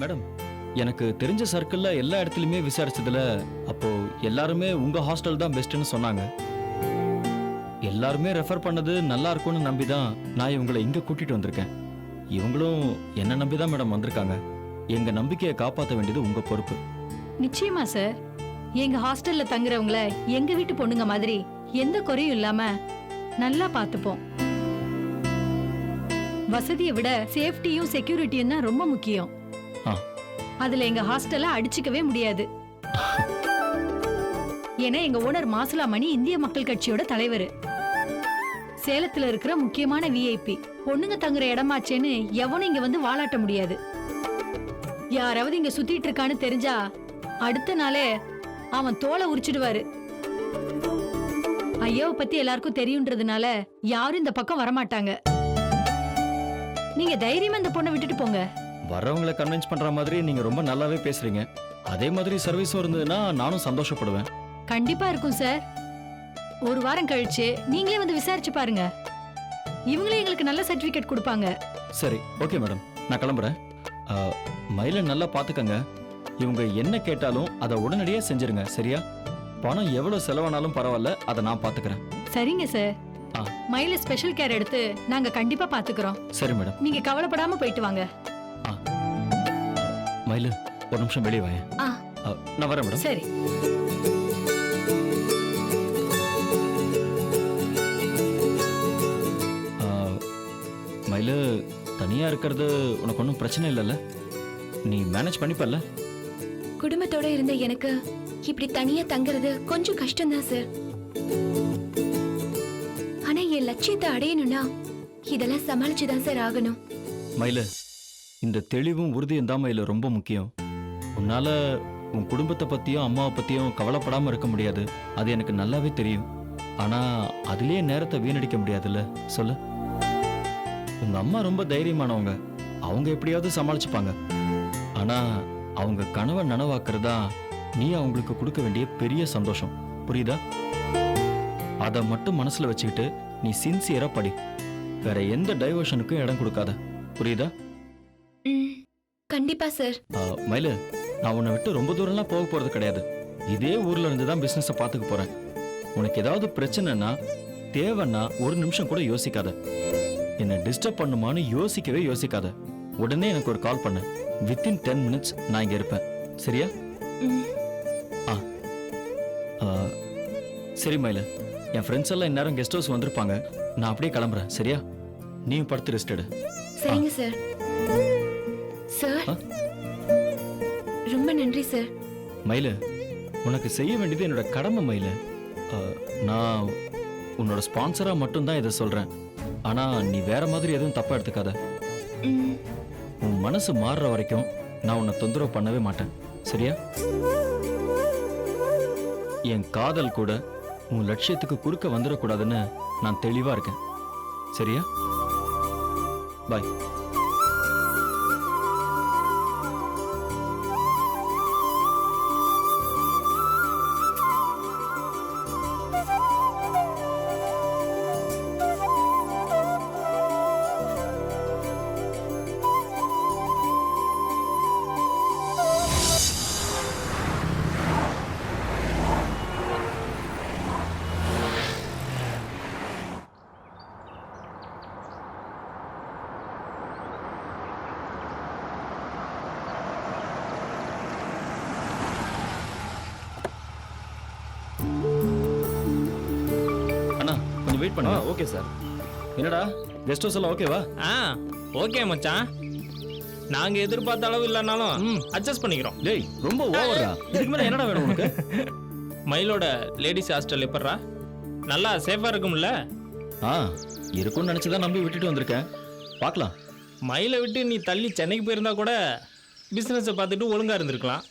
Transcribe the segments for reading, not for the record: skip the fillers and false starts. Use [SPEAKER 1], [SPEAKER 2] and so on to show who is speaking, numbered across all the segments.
[SPEAKER 1] Madam, எனக்கு தெரிஞ்ச சர்க்கிள்ல எல்லா இடத்துலயுமே விசாரிச்சதுல அப்போ எல்லாருமே உங்க ஹாஸ்டல் தான் பெஸ்ட்னு சொன்னாங்க. எல்லாருமே ரெஃபர் பண்ணது நல்லா இருக்கும்னு நம்பி தான் நான் இவங்களை இங்க கூட்டிட்டு வந்திருக்கேன். இவங்களும் என்ன நம்பி தான் மேடம் வந்திருக்காங்க. எங்க நம்பிக்கையை காப்பாற்ற வேண்டியது உங்க பொறுப்பு.
[SPEAKER 2] நிச்சயமா சார். எங்க ஹாஸ்டல்ல தங்குறவங்கள எங்க வீட்டு பொண்ணுங்க மாதிரி எந்த குறையும் இல்லாம நல்லா பாத்துப்போம். வசதியை விட சேஃப்டியும் செக்யூரிட்டியும் தான் ரொம்ப முக்கியம்.
[SPEAKER 1] ஆ.
[SPEAKER 2] அதுல எங்க ஹாஸ்டல்ல அடிச்சுக்கவே முடியாது. ஏன்னா எங்க ஓனர் மாசுலாமணி இந்திய மக்கள் கட்சியோட தலைவர். சேலத்துல இருக்கிற முக்கியமான விஐபி. பொண்ணுங்க தங்குற இடமாச்சேன்னு எவனும் இங்க வந்து வாலாட்ட முடியாது. யாராவது இங்க சுத்திட்டு இருக்கான்னு தெரிஞ்சா அடுத்த நாளே அவன் தோலை உரிச்சிடுவாரு. ஐயாவை பத்தி எல்லாருக்கும் தெரியுன்றதுனால யாரும் இந்த பக்கம் வரமாட்டாங்க. நீங்க தைரியமா இந்த பொண்ணை விட்டுட்டு போங்க.
[SPEAKER 1] வர்றவங்களை கன்வின்ஸ் பண்ற மாதிரி நீங்க ரொம்ப நல்லாவே பேசுறீங்க. அதே மாதிரி சர்வீஸும் இருந்ததுன்னா நானும் சந்தோஷப்படுவேன்.
[SPEAKER 2] கண்டிப்பா இருக்கும் சார். ஒரு வாரம் கழிச்சு நீங்களே வந்து விசாரிச்சு பாருங்க. இவங்களே எங்களுக்கு நல்ல சர்டிபிகேட் கொடுப்பாங்க.
[SPEAKER 1] சரி, ஓகே மேடம், நான் கிளம்புறேன். மயிலை நல்லா பாத்துக்கங்க. இவங்க என்ன கேட்டாலும் அதை உடனடியே செஞ்சிருங்க, சரியா? பணம் எவ்வளவு செலவானாலும் பரவாயில்ல, அதை நான் பாத்துக்கிறேன்.
[SPEAKER 2] சரிங்க சார். மயில ஸ்பெஷல் கேர் எடுத்து நாங்க கண்டிப்பா பாத்துக்கிறோம்.
[SPEAKER 1] சரி மேடம்,
[SPEAKER 2] நீங்க கவலைப்படாம போயிட்டு வாங்க.
[SPEAKER 1] மயிலு, ஒரு நிமிஷம் வெளியே வாங்க. நான் வரேன் மேடம்.
[SPEAKER 2] சரி.
[SPEAKER 1] மயிலு, தனியா இருக்கிறது உனக்கு ஒன்றும் பிரச்சனை இல்லைல்ல? நீ மேனேஜ் பண்ணிப்பல்ல?
[SPEAKER 3] குடும்பத்தோட இருந்த எனக்கு இப்படி தனியா தங்குறது கொஞ்சம் கஷ்டம்தான் சார். ஆனா என் லட்சியத்தை அடையணும்னா இதெல்லாம் சமாளிச்சுதான் சார் ஆகணும்.
[SPEAKER 1] மயிலு, இந்த தெளிவும் உறுதியும் தான் மயிலு ரொம்ப முக்கியம். உன்னால உன் குடும்பத்தை பத்தியும் அம்மாவை பத்தியும் கவலைப்படாம இருக்க முடியாது, அது எனக்கு நல்லாவே தெரியும். ஆனா அதுலயே நேரத்தை வீணடிக்க முடியாதுல்ல, சொல்லு. உங்க அம்மா ரொம்ப தைரியமானவங்க, அவங்க எப்படியாவது சமாளிச்சுப்பாங்க. ஆனா அவங்க கனவை நனவாக்குறதா நீ அவங்களுக்கு கொடுக்க வேண்டிய பெரிய சந்தோஷம், புரியுதா? அதை மட்டும் மனசுல வச்சுக்கிட்டு நீ சின்சியரா படி. வேற எந்த டைவர்ஷனுக்கும் இடம் கொடுக்காத, புரியுதா?
[SPEAKER 3] கண்டிப்பா சார்.
[SPEAKER 1] மயிலு, நான் உன்னை விட்டு ரொம்ப தூரம்லாம் போக போறது கிடையாது. இதே ஊர்ல இருந்து தான் பிசினஸ் பார்த்துக்க போறேன். உனக்கு ஏதாவது பிரச்சனைனா தேவைன்னா ஒரு நிமிஷம் கூட யோசிக்காத. என்ன டிஸ்டர்ப் பண்ணுமான்னு யோசிக்கவே யோசிக்காத. உடனே எனக்கு ஒரு கால் பண்ணு. வித்தின் 10 minutes நான் இங்க இருப்பேன், சரியா? சரி மயிலு, என் ஃப்ரெண்ட்ஸ் எல்லாம் இந்நேரம் கெஸ்ட் ஹவுஸ் வந்திருப்பாங்க. நான் அப்படியே கிளம்புறேன், சரியா? நீயும் படுத்து ரெஸ்ட் எடு.
[SPEAKER 3] சரிங்க சார். சார், ரொம்ப நன்றி சார்.
[SPEAKER 1] மயிலு, உனக்கு செய்ய வேண்டியது என்னோட கடமை மயிலு. நான் உன்னோட ஸ்பான்சரா மட்டும்தான் இதை சொல்றேன். ஆனா நீ வேற மாதிரி எதுவும் தப்பா எடுத்துக்காத. உன் மனசு மாறுற வரைக்கும் நான் உன்னை தொந்தரவு பண்ணவே மாட்டேன், சரியா? என் காதல் கூட உன் லட்சியத்துக்கு குறுக்க வந்துடக்கூடாதுன்னு நான் தெளிவா இருக்கேன், சரியா? பாய். வெயிட் பண்ணு.
[SPEAKER 4] Okay sir.
[SPEAKER 1] என்னடா கெஸ்ட் ஹவுஸ் எல்லாம் ஓகேவா?
[SPEAKER 4] ஓகே மச்சான். நாங்க எதிர்பார்த்த அளவு இல்லனாலும் அட்ஜஸ்ட் பண்ணிக்கிறோம்.
[SPEAKER 1] டேய், ரொம்ப ஓவரா. இதுக்கு மேல என்னடா வேணும் உனக்கு?
[SPEAKER 4] மயிலோட லேடிஸ் ஹாஸ்டல் எப்பறா? நல்லா சேஃபா இருக்கும்ல?
[SPEAKER 1] இருக்கும்னு நினைச்சு தான் நம்பி விட்டுட்டு வந்திருக்கேன். பார்க்கலாம்.
[SPEAKER 4] மயிலை விட்டு நீ தள்ளி சென்னைக்கு போயிருந்தா கூட பிசினஸை பார்த்துட்டு ஒழுங்கா இருந்திருக்கலாம்.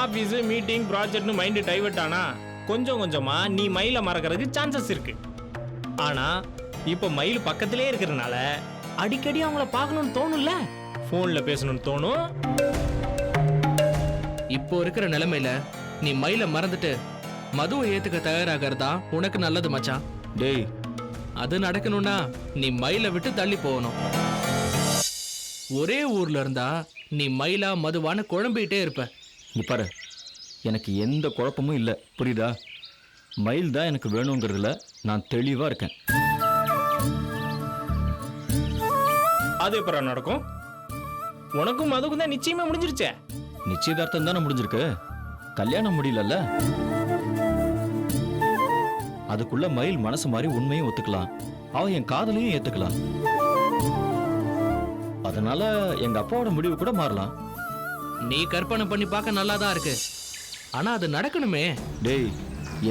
[SPEAKER 4] ஆஃபீஸு, மீட்டிங், ப்ராஜெக்ட்னு மைண்டு டைவர்ட் ஆனா கொஞ்சம் கொஞ்சமா நீ மயிலை மறக்கிறதுக்கு சான்சஸ் இருக்கு. ஆனா இப்போ மயில் பக்கத்திலே இருக்கிறதுனால அடிக்கடி அவங்கள பார்க்கணும்னு தோணும்ல, போன்ல பேசணும்னு தோணும்.
[SPEAKER 5] இப்போ இருக்கிற நிலைமையில நீ மயிலை மறந்துட்டு மதுவை ஏத்துக்க தயாராகிறதா உனக்கு நல்லது மச்சான்.
[SPEAKER 1] டேய்,
[SPEAKER 5] அது நடக்கணும்னா நீ மயிலை விட்டு தள்ளி போகணும். ஒரே ஊர்ல இருந்தா நீ மயிலா மதுவான குழம்பிக்கிட்டே இருப்ப.
[SPEAKER 1] இங்க பாரு, எனக்கு எந்த குழப்பமும் இல்லை, புரியுதா? மயில் தான் எனக்கு வேணுங்கிறதுல நான் தெளிவாக இருக்கேன்.
[SPEAKER 4] அது எப்பறம் நடக்கும்? உனக்கும் அதுக்கும் தான் நிச்சயமே முடிஞ்சிருச்சே.
[SPEAKER 1] நிச்சயதார்த்தம் தானே முடிஞ்சிருக்கு, கல்யாணம் முடியலல்ல. அதுக்குள்ள மயில் மனசு மாதிரி உண்மையும் ஒத்துக்கலாம், அவன் என் காதலையும் ஏத்துக்கலாம். அதனால எங்க அப்பாவோட முடிவு கூட மாறலாம்.
[SPEAKER 5] நீ கற்பனை பண்ணி பார்க்க நல்லா தான் இருக்கு, ஆனா அது நடக்கணுமே.
[SPEAKER 1] டேய்,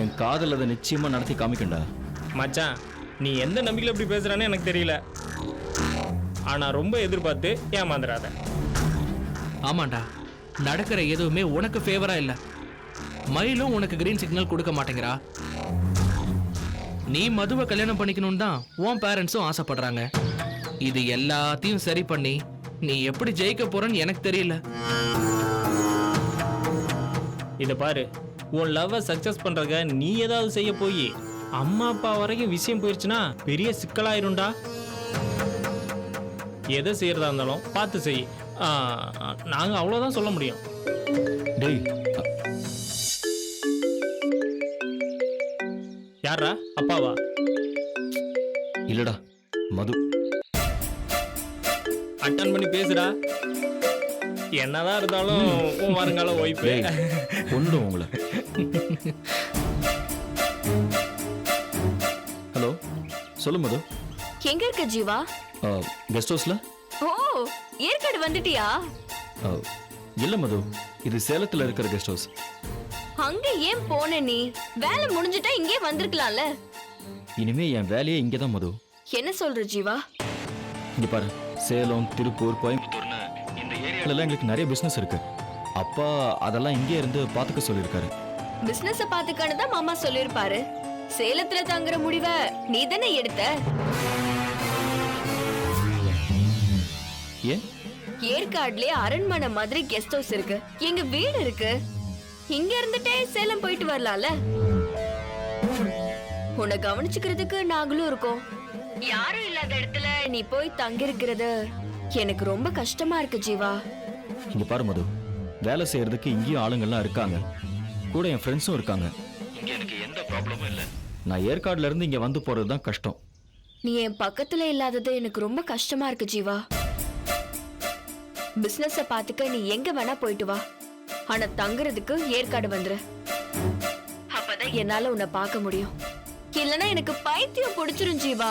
[SPEAKER 1] என் காதல் அதை நிச்சயமா நடத்தி காமிக்கண்டா.
[SPEAKER 4] மச்சான், நீ எந்த நம்பிக்கையில் இப்படி பேசுறான்னு எனக்கு தெரியல. ஆனா ரொம்ப எதிர்பார்த்து ஏமாந்துடாத.
[SPEAKER 5] ஆமாண்டா, நடக்கிற எதுவுமே உனக்கு ஃபேவரா இல்ல. மயிலும் உனக்கு கிரீன் சிக்னல் கொடுக்க மாட்டேங்கிறா. நீ மதுவை கல்யாணம் பண்ணிக்கணும்னு தான் உன் பேரண்ட்ஸும் ஆசைப்படுறாங்க. இது எல்லாத்தையும் சரி பண்ணி நீ எப்படி ஜெயிக்க போறன்னு எனக்கு தெரியல.
[SPEAKER 4] இதை பாரு, உன் லவ்வை சக்சஸ் பண்றதுக்கு நீ ஏதாவது செய்ய போய் அம்மா அப்பா வரைக்கும் விஷயம் போயிடுச்சுன்னா பெரிய சிக்கலாயிரும்டா. எதை செய்யறதா இருந்தாலும் பார்த்து செய். நாங்க அவ்வளவுதான் சொல்ல முடியும்.
[SPEAKER 1] டேய்,
[SPEAKER 4] யாரா? அப்பாவா?
[SPEAKER 1] இல்லடா, மது.
[SPEAKER 4] அட்டன் பண்ணி பேசுடா. என்னதான் இருந்தாலும் உன் வருங்கால ஒய்ஃபு.
[SPEAKER 1] டேய், கொன்னுடும் உங்களை. ஹலோ, சொல்லு மது.
[SPEAKER 3] எங்க இருக்க ஜீவா?
[SPEAKER 1] கெஸ்ட் ஹவுஸ்ல?
[SPEAKER 3] ஓ, ஏற்காடு வந்துட்டியா?
[SPEAKER 1] இல்ல மது, இது சேலத்துல இருக்கிற கெஸ்ட் ஹவுஸ்.
[SPEAKER 3] அங்க ஏன் போன நீ? வேலை முடிஞ்சிட்டா இங்கே வந்திருக்கலாம்ல.
[SPEAKER 1] இனிமே என் வேலையே இங்கதான் மது.
[SPEAKER 3] என்ன சொல்ற ஜீவா?
[SPEAKER 1] இங்க பாரு, சேலம், திருப்பூர், கோயம்புத்தூர்னு இந்த ஏரியால எங்களுக்கு நிறைய பிசினஸ் இருக்கு. அப்பா அதெல்லாம் இங்கே இருந்து பாத்துக்க சொல்லியிருக்காரு.
[SPEAKER 3] பிசினஸ் பாத்துக்கானு தான் மாமா சொல்லிருப்பாரு. சேலத்துல தங்குற முடிவை நீ தானே எடுத்த.
[SPEAKER 1] ஏன்?
[SPEAKER 3] ஏற்காடுலயே அரண்மனை மாதிரி கெஸ்ட் ஹவுஸ் இருக்கு, எங்க வீடு இருக்கு. இங்க இருந்துட்டே சேலம் போயிட்டு வரலாம்ல. உன்னை கவனிச்சுக்கிறதுக்கு நாங்களும் இருக்கோம். யாரும் இல்லாத இடத்துல நீ போய் தங்கி இருக்கிறது எனக்கு ரொம்ப கஷ்டமா இருக்கு ஜீவா.
[SPEAKER 1] இங்க பாரு மது, வேலை செய்யறதுக்கு இங்கேயும் ஆளுங்கள்லாம் இருக்காங்க, கூட என் ஃப்ரெண்ட்ஸும் இருக்காங்க. இங்க எனக்கு எந்த ப்ராப்ளமும் இல்லை. நான் ஏற்காடுல இருந்து இங்க வந்து போறது தான் கஷ்டம்.
[SPEAKER 3] நீ என் பக்கத்துல இல்லாதது எனக்கு ரொம்ப கஷ்டமா இருக்கு ஜீவா. பிசினஸ பாத்துக்க நீ எங்க வேணா போயிட்டு வா, ஆனா தங்குறதுக்கு ஏற்காடு வந்துரு. அப்பதான் என்னால உன்னை பார்க்க முடியும். இல்லனா எனக்கு பைத்தியம் பிடிச்சிரும் ஜீவா.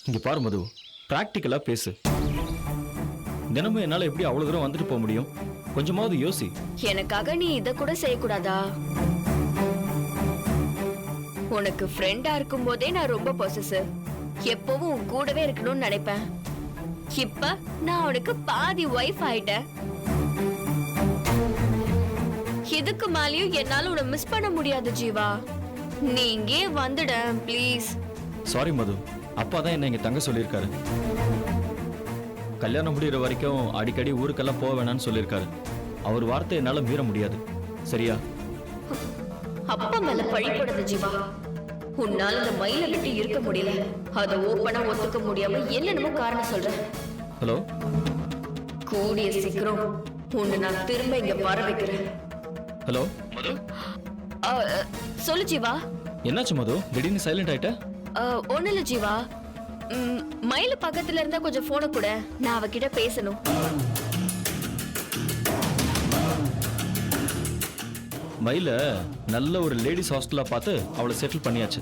[SPEAKER 1] இங்க பாரு மது, பிராக்டிக்கலா பேசு. தினமும் என்னால எப்படி அவ்வளவு தூரம் வந்துட்டு போக முடியும்? கொஞ்சமாவது யோசி.
[SPEAKER 3] எனக்காக நீ இத கூட செய்யக்கூடாதா? உனக்கு ஃப்ரெண்டா இருக்கும் போதே நான் ரொம்ப பொசசிவ், எப்பவும் உன் கூடவே இருக்கணும்னு நினைப்பேன். இப்ப நான் உனக்கு பாதி வைஃப் ஆயிட்டேன். இதுக்கு மேலயும் என்னால உன்னை மிஸ் பண்ண முடியாது ஜீவா. நீ இங்கே வந்துட ப்ளீஸ்.
[SPEAKER 1] சாரி மது, அப்பா தான் என்ன இங்க தங்க சொல்லியிருக்காரு. கல்யாணம் முடிகிற வரைக்கும் அடிக்கடி ஊருக்கெல்லாம் போக வேணாம்னு சொல்லியிருக்காரு. அவர் வார்த்தை என்னால மீற முடியாது, சரியா?
[SPEAKER 3] அப்பா மேல பழி போடாத ஜீவா. உன்னால இந்த மயில விட்டு இருக்க முடியல, அத ஓப்பனா ஒத்துக்க முடியாம என்னென்னமோ காரணம் சொல்றேன்.
[SPEAKER 1] ஹலோ,
[SPEAKER 3] கூடிய சீக்கிரம் உன்னை நான் திரும்ப இங்க வர வைக்கிறேன்.
[SPEAKER 1] ஹலோ மது.
[SPEAKER 3] சொல்லு ஜீவா.
[SPEAKER 1] என்னாச்சு மது, திடீர்னு சைலண்ட் ஆயிட்ட?
[SPEAKER 3] ஒண்ணு இல்ல ஜீவா, மயில பக்கத்துல இருந்தா கொஞ்சம் போன கூட, நான் அவகிட்ட பேசணும்.
[SPEAKER 1] மயில நல்ல ஒரு லேடிஸ் ஹாஸ்டலா பார்த்து அவளை செட்டில் பண்ணியாச்சு.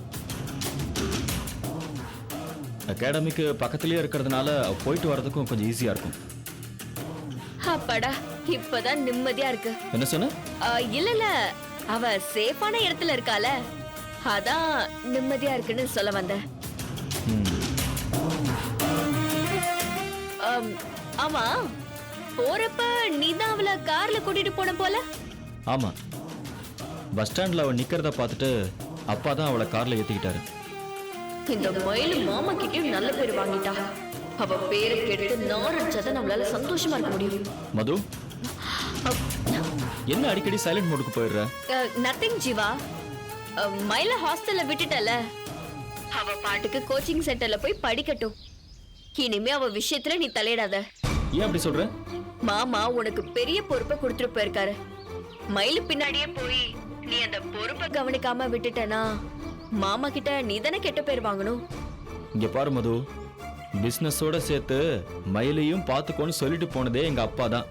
[SPEAKER 1] அகாடமிக்கு பக்கத்துலயே இருக்கிறதுனால போயிட்டு வர்றதுக்கும் கொஞ்சம் ஈஸியா இருக்கும்.
[SPEAKER 3] அப்பாடா, இப்பதான் நிம்மதியா இருக்கு.
[SPEAKER 1] என்ன சொன்ன?
[SPEAKER 3] இல்ல இல்ல, அவ சேஃபான இடத்துல இருக்கால, அதான் நிம்மதியா இருக்குன்னு சொல்ல வந்தேன். ஆமா, போறப்ப நீதான் அவளை கார்ல கூட்டிட்டு போன போல.
[SPEAKER 1] ஆமா, பஸ் ஸ்டாண்ட்ல அவ நிக்கிறத பார்த்துட்டு அப்பா தான் அவளை கார்ல ஏத்திக்கிட்டாரு.
[SPEAKER 3] இந்த மயிலு மாமா கிட்டயும் நல்ல பேர் வாங்கிட்டா. அவ பேரை கெடுத்து நாரடிச்சாதான் நம்மளால சந்தோஷமா இருக்க முடியும்.
[SPEAKER 1] மது, என்ன அடிக்கடி சைலண்ட் மோடுக்கு போயிடுற?
[SPEAKER 3] நத்திங் ஜீவா, மயில ஹாஸ்டல்ல விட்டுட்டல, அவ பாட்டுக்கு கோச்சிங் சென்டர்ல போய் படிக்கட்டும். இனிமே அவ விஷயத்துல நீ தலையிடாத.
[SPEAKER 1] ஏன் அப்படி சொல்ற?
[SPEAKER 3] மாமா உனக்கு பெரிய பொறுப்பை கொடுத்துட்டு போயிருக்காரு. மயிலு பின்னாடியே போய் நீ அந்த பொறுப்பை கவனிக்காம விட்டுட்டனா மாமா கிட்ட நீ தானே கெட்ட பேர் வாங்கணும்.
[SPEAKER 1] இங்க பாரு மது, பிசினஸோட சேர்த்து மயிலையும் பார்த்துக்கோன்னு சொல்லிட்டு போனதே எங்க அப்பா தான்.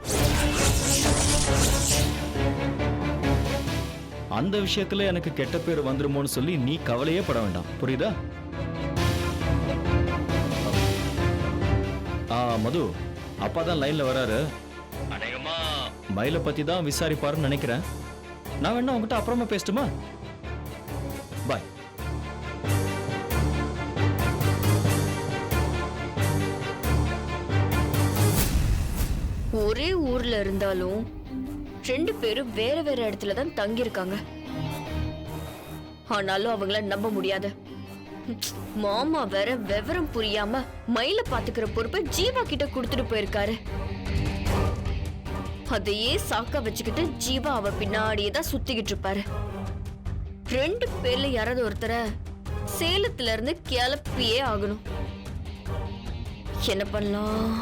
[SPEAKER 1] அந்த விஷயத்துல எனக்கு கெட்ட பேர் வந்துருமோன்னு சொல்லி நீ கவலையே பட வேண்டாம், புரியுதா? மது, அப்பா தான் லைன்ல வராரு. அநேகமா மயிலை பத்தி தான் விசாரிப்பாருன்னு நினைக்கிறேன். நான் வேணா உங்ககிட்ட அப்புறமா பேசட்டுமா? பாய்.
[SPEAKER 3] ஒரே ஊர்ல இருந்தாலும் 2 பேரும் வேற வேற இடத்துல தான் தங்கி இருக்காங்க. ஆனாலும் அவங்கள நம்ப முடியாது. மாமா வேற விவரம் புரியாம மயில பாத்துக்கிற பொறுப்பை ஜீவா கிட்ட கொடுத்துட்டு போயிருக்காரு. அதையே சாக்கா வச்சுக்கிட்டு ஜீவா அவ பின்னாடியே தான் சுத்திக்கிட்டு இருப்பாரு. 2 பேர்ல யாராவது ஒருத்தரை சேலத்துல இருந்து கிளப்பியே ஆகணும். என்ன பண்ணலாம்?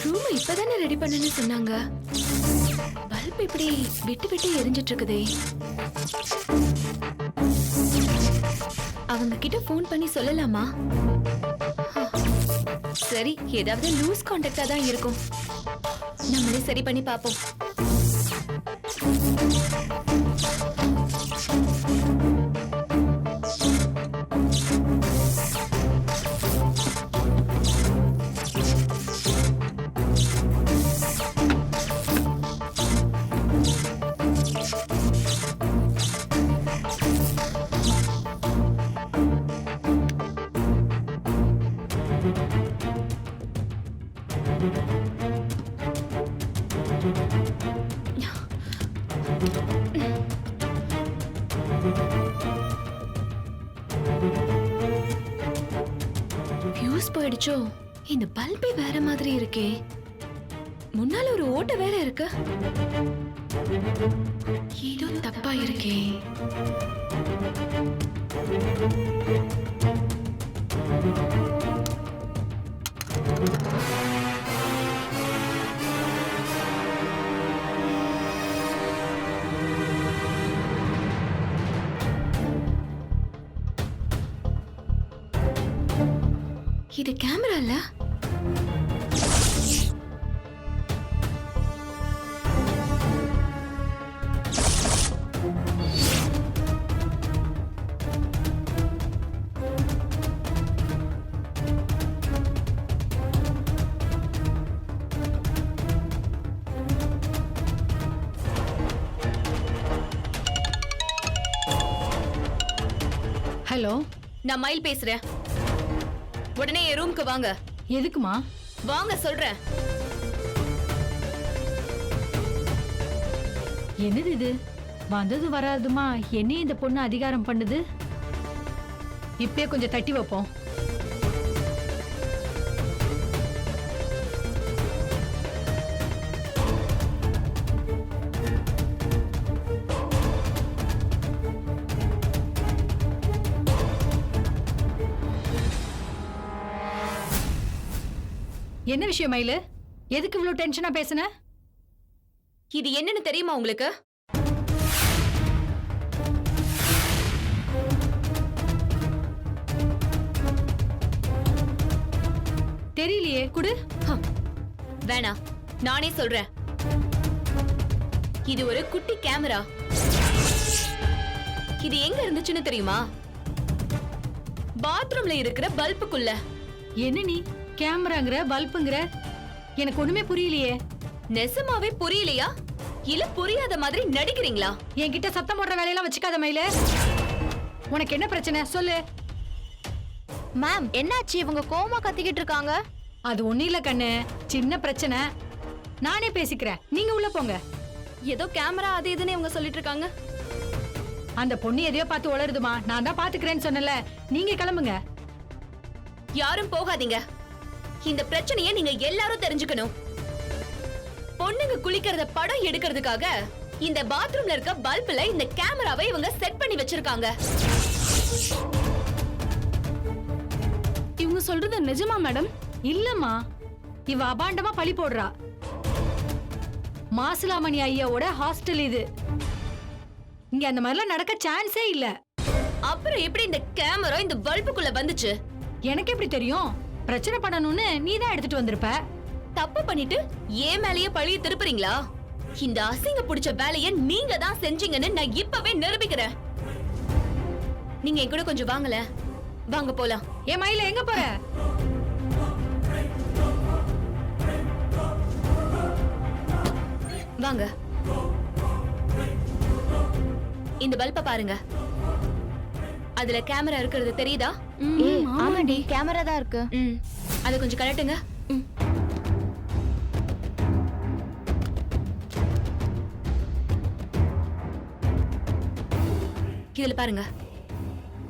[SPEAKER 6] ரூம் இப்பதானே ரெடி பண்ணனு சொன்னாங்க. பல்ப் இப்படி விட்டு விட்டு எரிஞ்சிட்டு இருக்குதே. அவங்க கிட்ட ஃபோன் பண்ணி சொல்லலாமா? சரி, ஏதாவது லூஸ் கான்டாக்டா தான் இருக்கும். நம்மளே சரி பண்ணி பாப்போம். ஃபியூஸ் போயிடுச்சோ? இந்த பல்பே வேற மாதிரி இருக்கே. முன்னால ஒரு ஓட்டை வேற இருக்கு. ஏதோ தப்பா இருக்கே. இது கேமரா இல்ல?
[SPEAKER 2] ஹலோ,
[SPEAKER 6] நான் மயில் பேசுறேன். உடனே என் ரூமுக்கு வாங்க.
[SPEAKER 2] எதுக்குமா?
[SPEAKER 6] வாங்க சொல்றேன்.
[SPEAKER 2] என்னது இது? வந்தது வராதுமா என்னையும் இந்த பொண்ணு அதிகாரம் பண்ணுது. இப்பயே கொஞ்சம் தட்டி வைப்போம். என்ன விஷயம் மயிலு? எதுக்கு இவ்வளவு டென்ஷனா பேசுன?
[SPEAKER 6] இது என்னன்னு தெரியுமா உங்களுக்கு?
[SPEAKER 2] தெரியலையே, குடு.
[SPEAKER 6] வேணாம், நானே சொல்றேன். இது ஒரு குட்டி கேமரா. இது எங்க இருந்துச்சுன்னு தெரியுமா? பாத்ரூம்ல இருக்கிற பல்புக்குள்ள.
[SPEAKER 2] என்ன நீ கேமராங்கிற பல்புங்கிற? எனக்கு ஒண்ணுமே புரியலையே.
[SPEAKER 6] நெசமாவே புரியலையா? இல்ல புரியாத மாதிரி நடிக்கிறீங்களா?
[SPEAKER 2] என்கிட்ட சத்தம் போடுற வேலையெல்லாம் வச்சுக்காத மயில. உனக்கு என்ன பிரச்சனை சொல்லு.
[SPEAKER 7] மேம் என்னாச்சு? இவங்க கோவமா கத்திக்கிட்டு இருக்காங்க.
[SPEAKER 2] அது ஒண்ணு இல்ல கண்ணு, சின்ன பிரச்சனை. நானே பேசிக்கிறேன், நீங்க உள்ள போங்க.
[SPEAKER 6] ஏதோ கேமரா அது இதுன்னு இவங்க சொல்லிட்டு இருக்காங்க.
[SPEAKER 2] அந்த பொண்ணு எதையோ பார்த்து உளருதுமா. நான் தான் பாத்துக்கிறேன்னு சொன்னல, நீங்க கிளம்புங்க.
[SPEAKER 6] யாரும் போகாதீங்க. இந்த பிரச்சனையை நீங்க எல்லாரும் தெரிஞ்சுக்கணும். பொண்ணுங்க குளிக்கிறத படம் எடுக்கிறதுக்காக இந்த பாத்ரூம்ல இருக்க பல்புல இந்த கேமராவை இவங்க செட் பண்ணி வச்சிருக்காங்க.
[SPEAKER 7] இவங்க சொல்றது நிஜமா மேடம்?
[SPEAKER 2] இல்லம்மா, இவ அபாண்டமா பழி போடுறா. மாசிலாமணி ஐயாவோட ஹாஸ்டல் இது. இங்க அந்த மாதிரிலாம் நடக்க சான்ஸே இல்ல.
[SPEAKER 6] அப்புறம் எப்படி இந்த கேமரா இந்த பல்புக்குள்ள வந்துச்சு?
[SPEAKER 2] எனக்கு எப்படி தெரியும்? பிரச்சனை பண்ணணும்னு நீ தான் எடுத்துட்டு வந்திருப்ப.
[SPEAKER 6] தப்பு பண்ணிட்டு ஏன் மேலேயே பழிய திருப்புறீங்களா? இந்த அசிங்க புடிச்ச வேலைய நீங்க தான் செஞ்சீங்கன்னு நான் இப்பவே நிரூபிக்கிறேன். நீங்க என் கூட கொஞ்சம் வாங்கல. வாங்க போலாம்.
[SPEAKER 2] ஏ மயில, எங்க போற?
[SPEAKER 6] வாங்க. இந்த பல்ப பாருங்க. அதுல கேமரா இருக்கிறது தெரியுதா?
[SPEAKER 7] ஆமாடி, கேமரா தான் இருக்கு.
[SPEAKER 6] அதை கொஞ்சம் கலட்டுங்க. இதுல பாருங்க.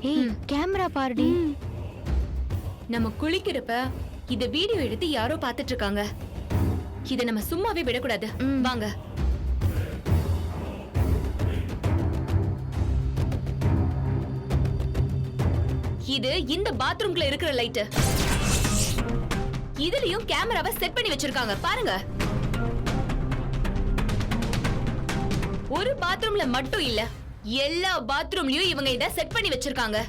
[SPEAKER 7] ஏய் கேமரா பாருடி.
[SPEAKER 6] நம்ம குளிக்கிறப்ப இத வீடியோ எடுத்து யாரோ பாத்துட்டு இருக்காங்க. இத நம்ம சும்மாவே விடக்கூடாது. வாங்க. இது இந்த பாத்ரூம்ல இருக்கிற லைட். இதுலயும் கேமராவை செட் பண்ணி வச்சிருக்காங்க பாருங்க. ஒரு பாத்ரூம்ல மட்டும் இல்ல, எல்லா பாத்ரூம்லயும் இவங்க இத செட் பண்ணி வச்சிருக்காங்க.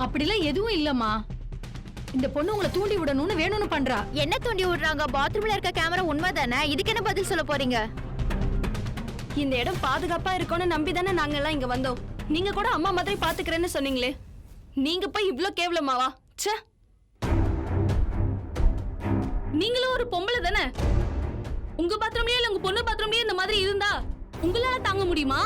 [SPEAKER 2] அப்படிலாம் எதுவும் இல்லம்மா. இந்த பொண்ணு உங்களை தூண்டி விடணும்னு வேணும்னு பண்றா.
[SPEAKER 7] என்ன தூண்டி விடுறாங்க? பாத்ரூம்ல இருக்க கேமரா உண்மைதானே? இதுக்கு என்ன பதில் சொல்ல போறீங்க?
[SPEAKER 6] இந்த இடம் பாதுகாப்பா இருக்கும்னு நம்பி தானே நாங்க எல்லாம் இங்க வந்தோம். நீங்க கூட அம்மா மாதிரி பாத்துக்கிறேன்னு சொன்னீங்களே, நீங்க போய் இவ்ளோ கேவலமாவா? ச்சே, நீங்களும் ஒரு பொம்பளை தானே. உங்க பாத்ரூம்லயே இல்ல உங்க பொண்ணு பாத்ரூம்லயே இந்த மாதிரி இருந்தா உங்களால தாங்க முடியுமா?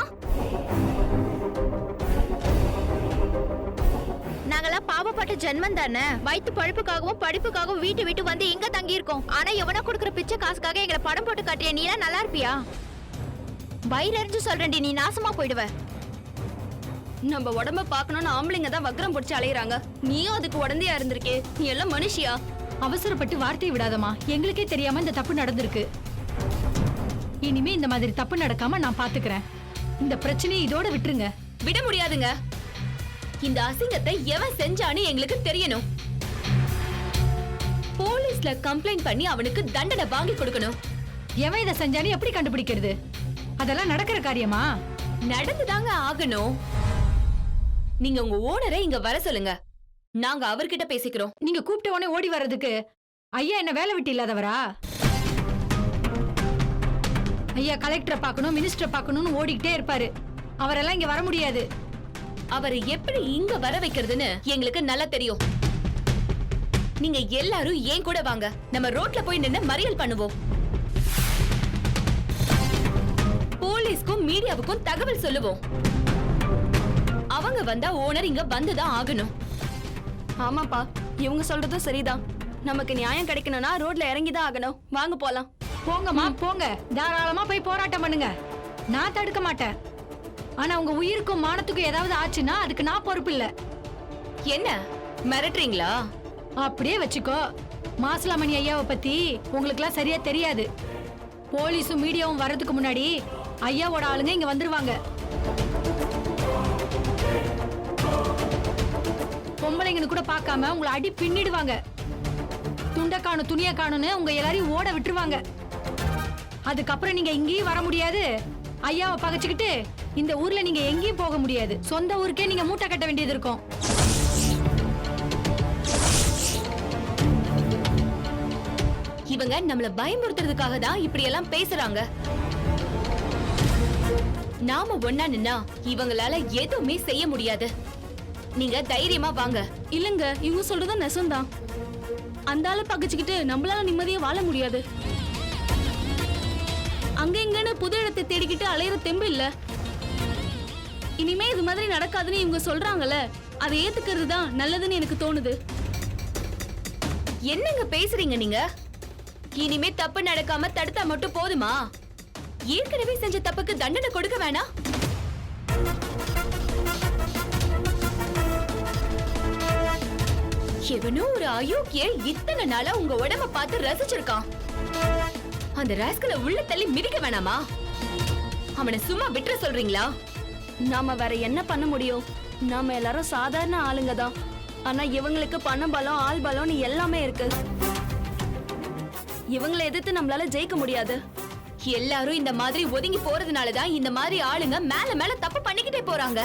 [SPEAKER 7] நாங்கெல்லாம் பாவப்பட்ட ஜென்மம் தானே. வயிற்று பழுப்புக்காகவும் படிப்புக்காகவும் வீட்டு விட்டு வந்து எங்க தங்கி இருக்கோம். ஆனா எவனா கொடுக்குற பிச்சை காசுக்காக எங்களை படம் போட்டு காட்டிய நீலாம் நல்லா இருப்பியா? வயிறு எரிஞ்சு சொல்றேன்டி, நீ நாசமா போயிடுவ.
[SPEAKER 6] நம்ம உடம்ப பாக்கணும்னு ஆம்பளைங்க தான் வக்ரம் பிடிச்சு அலையறாங்க. நீயும் அதுக்கு உடந்தையா இருந்திருக்கே. நீ எல்லாம் மனுஷியா?
[SPEAKER 2] அவசரப்பட்டு வார்த்தையை விடாதம்மா. எங்களுக்கே தெரியாம இந்த தப்பு நடந்திருக்கு. இனிமே இந்த மாதிரி தப்பு நடக்காம நான் பாத்துக்கிறேன். இந்த பிரச்சனையை இதோட விட்டுருங்க.
[SPEAKER 6] விட முடியாதுங்க. இந்த அசிங்கத்தை எவன் செஞ்சான்னு எங்களுக்கு தெரியணும். போலீஸ்ல கம்ப்ளைண்ட் பண்ணி அவனுக்கு தண்டனை வாங்கி கொடுக்கணும்.
[SPEAKER 2] எவன் இதை செஞ்சானு எப்படி கண்டுபிடிக்கிறது? அதெல்லாம் நடக்கிற காரியமா?
[SPEAKER 6] நடந்துதாங்க ஆகணும். நீங்க உங்க ஓனரை இங்க வர சொல்லுங்க. நாங்க அவர்கிட்ட பேசிக்கிறோம்.
[SPEAKER 2] நீங்க கூப்பிட்ட உடனே ஓடி வர்றதுக்கு ஐயா என்ன வேலை விட்டு இல்லாதவரா? ஐயா கலெக்டரை பார்க்கணும், மினிஸ்டரை பார்க்கணும்னு ஓடிக்கிட்டே இருப்பாரு. அவரெல்லாம் இங்க வர முடியாது.
[SPEAKER 6] அவரை எப்படி இங்க வர வைக்கிறதுன்னு எங்களுக்கு நல்லா தெரியும். நீங்க எல்லாரும் ஏன் கூட வாங்க. நம்ம ரோட்ல போய் நின்னு மறியல் பண்ணுவோம். போலீஸ்க்கும் மீடியாவுக்கும் தகவல் சொல்லுவோம். அவங்க வந்தா ஓனர் இங்க வந்துதான் ஆகணும். ஆமாப்பா, இவங்க சொல்றதும் சரிதான். நமக்கு நியாயம் கிடைக்கணும்னா ரோட்ல இறங்கிதான் ஆகணும். வாங்க போலாம்.
[SPEAKER 2] போங்கம்மா போங்க, தாராளமா போய் போராட்டம் பண்ணுங்க. நான் தடுக்க மாட்டேன். ஆனா உங்க உயிருக்கும் மானத்துக்கும் ஏதாவது ஆச்சுன்னா அதுக்கு நான் பொறுப்பு இல்ல.
[SPEAKER 6] என்ன மிரட்டுறீங்களா?
[SPEAKER 2] அப்படியே வச்சுக்கோ. மாசிலாமணி ஐயாவை பத்தி உங்களுக்குலாம் சரியா தெரியாது. போலீஸும் மீடியாவும் வர்றதுக்கு முன்னாடி ஐயாவோட ஆளுங்க இங்க வந்துருவாங்க. பொம்பளைங்கன்னு கூட பார்க்காம உங்களை அடி பின்னிடுவாங்க. துண்ட காணும் துணிய காணும்னு உங்க எல்லாரையும் ஓட விட்டுருவாங்க. அதுக்கப்புறம் நீங்க எங்கேயும் வர முடியாது. ஐயாவை பகைச்சுக்கிட்டு இந்த ஊர்ல நீங்க எங்கேயும் போக முடியாது. சொந்த ஊருக்கே நீங்க மூட்டை கட்ட வேண்டியது இருக்கும்.
[SPEAKER 6] இவங்க நம்மள பயமுறுத்துறதுக்காக தான் இப்படி எல்லாம் பேசுறாங்க. நாம ஒன்னா நின்னா இவங்களால எதுவுமே செய்ய முடியாது. நீங்க தைரியமா வாங்க.
[SPEAKER 8] இல்லங்க, இவங்க சொல்றது நெசம்தான். அந்த ஆளை பகச்சுக்கிட்டு நம்மளால நிம்மதியா வாழ முடியாது. அங்க எங்கன்னு புது இடத்தை தேடிக்கிட்டு அலையிற தெம்பு இல்ல. இனிமே இது மாதிரி நடக்காதுன்னு இவங்க சொல்றாங்கல்ல, அதை ஏத்துக்கிறது தான் நல்லதுன்னு எனக்கு தோணுது.
[SPEAKER 6] என்னங்க பேசுறீங்க நீங்க? இனிமே தப்பு நடக்காம தடுத்தா மட்டும் போதுமா? ஏற்கனவே செஞ்ச தப்புக்கு தண்டனை கொடுக்க வேணாம்? எவனோ ஒரு அயோக்கிய இத்தனை நாளா உங்க உடம்ப பார்த்து ரசிச்சிருக்கான். அந்த ராஸ்கலை உள்ள தள்ளி மிதிக்க வேணாமா? அவனை சும்மா விட்டுற சொல்றீங்களா?
[SPEAKER 8] நாம வேற என்ன பண்ண முடியும்? நாம எல்லாரும் சாதாரண ஆளுங்க தான். ஆனா இவங்களுக்கு பணம் பலம், ஆள் பலம்னு எல்லாமே இருக்கு. இவங்களை எதிர்த்து நம்மளால ஜெயிக்க முடியாது.
[SPEAKER 6] எல்லாரும் இந்த மாதிரி ஒதுங்கி போறதுனாலதான் இந்த மாதிரி ஆளுங்க மேல மேல தப்பு பண்ணிக்கிட்டே போறாங்க.